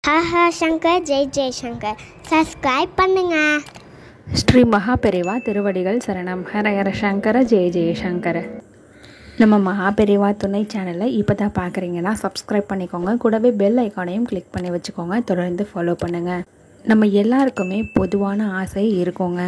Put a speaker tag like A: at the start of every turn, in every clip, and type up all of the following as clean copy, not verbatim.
A: Hara Shankar Jai Jaishankar. Subscribe பண்ணுங்க.
B: ஸ்ரீ மகாபெரிவா திருவடிகள் சரணம். ஹர ஹர சங்கர ஜெய ஜெயசங்கர. நம்ம மகாபெரிவா துணை சேனலை இப்போ தான் பார்க்குறீங்கன்னா சப்ஸ்கிரைப் பண்ணிக்கோங்க. கூடவே பெல் ஐக்கானையும் கிளிக் பண்ணி வச்சுக்கோங்க. தொடர்ந்து ஃபாலோ பண்ணுங்கள். நம்ம எல்லாருக்குமே பொதுவான ஆசை இருக்குங்க.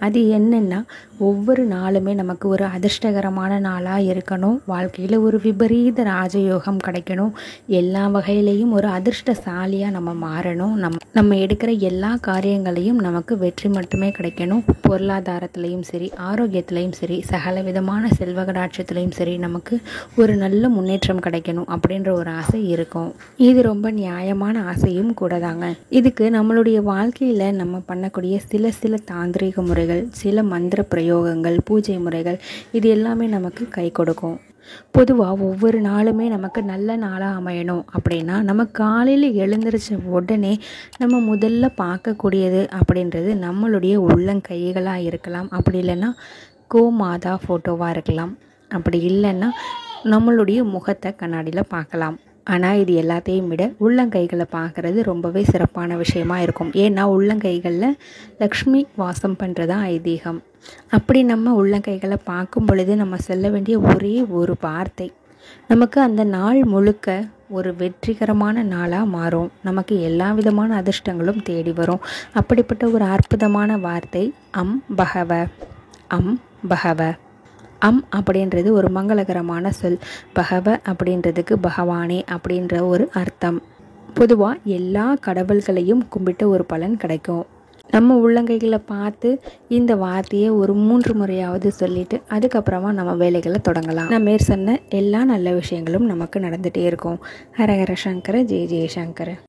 B: அது என்னென்னா, ஒவ்வொரு நாளுமே நமக்கு ஒரு அதிர்ஷ்டகரமான நாளாக இருக்கணும், வாழ்க்கையில் ஒரு விபரீத ராஜயோகம் கிடைக்கணும், எல்லா வகையிலையும் ஒரு அதிர்ஷ்டசாலியாக நம்ம மாறணும், நம்ம எடுக்கிற எல்லா காரியங்களையும் நமக்கு வெற்றி மட்டுமே கிடைக்கணும், பொருளாதாரத்துலேயும் சரி, ஆரோக்கியத்துலேயும் சரி, சகல விதமான செல்வகடாட்சத்துலேயும் சரி நமக்கு ஒரு நல்ல முன்னேற்றம் கிடைக்கணும் அப்படின்ற ஒரு ஆசை இருக்கும். இது ரொம்ப நியாயமான ஆசையும் கூட தாங்க. இதுக்கு நம்மளுடைய வாழ்க்கையில் நம்ம பண்ணக்கூடிய சில தாந்திரிக முறைகள், சில மந்திர பிரயோகங்கள், பூஜை முறைகள், இது எல்லாமே நமக்கு கை கொடுக்கும். பொதுவாக ஒவ்வொரு நாளுமே நமக்கு நல்ல நாளாக அமையணும் அப்படின்னா, நம்ம காலையில் எழுந்திரிச்ச உடனே நம்ம முதல்ல பார்க்கக்கூடியது அப்படின்றது நம்மளுடைய உள்ளங்கைகளாக இருக்கலாம். அப்படி இல்லைன்னா கோமாதா ஃபோட்டோவாக இருக்கலாம். அப்படி இல்லைன்னா நம்மளுடைய முகத்தை கண்ணாடியில் பார்க்கலாம். ஆனால் இது எல்லாத்தையும் விட உள்ளங்கைகளை பார்க்குறது ரொம்பவே சிறப்பான விஷயமா இருக்கும். ஏன்னா உள்ளங்கைகளில் லக்ஷ்மி வாசம் பண்ணுறதா ஐதீகம். அப்படி நம்ம உள்ளங்கைகளை பார்க்கும் பொழுது நம்ம சொல்ல வேண்டிய ஒரே ஒரு வார்த்தை நமக்கு அந்த நாள் முழுக்க ஒரு வெற்றிகரமான நாளாக மாறும். நமக்கு எல்லா விதமான அதிர்ஷ்டங்களும் தேடி வரும். அப்படிப்பட்ட ஒரு அற்புதமான வார்த்தை அம் பகவ. அம் பகவ. அம் அப்படின்றது ஒரு மங்களகரமான சொல். பகவ அப்படின்றதுக்கு பகவானே அப்படின்ற ஒரு அர்த்தம். பொதுவாக எல்லா கடவுள்களையும் கும்பிட்டு ஒரு பலன் கிடைக்கும். நம்ம உள்ளங்கைகளை பார்த்து இந்த வார்த்தையை ஒரு 3 முறையாவது சொல்லிட்டு அதுக்கப்புறமா நம்ம வேலைகளை தொடங்கலாம். நான் மேற் சொன்ன எல்லா நல்ல விஷயங்களும் நமக்கு நடந்துகிட்டே இருக்கும். ஹர ஹர சங்கர ஜெய ஜெயசங்கர.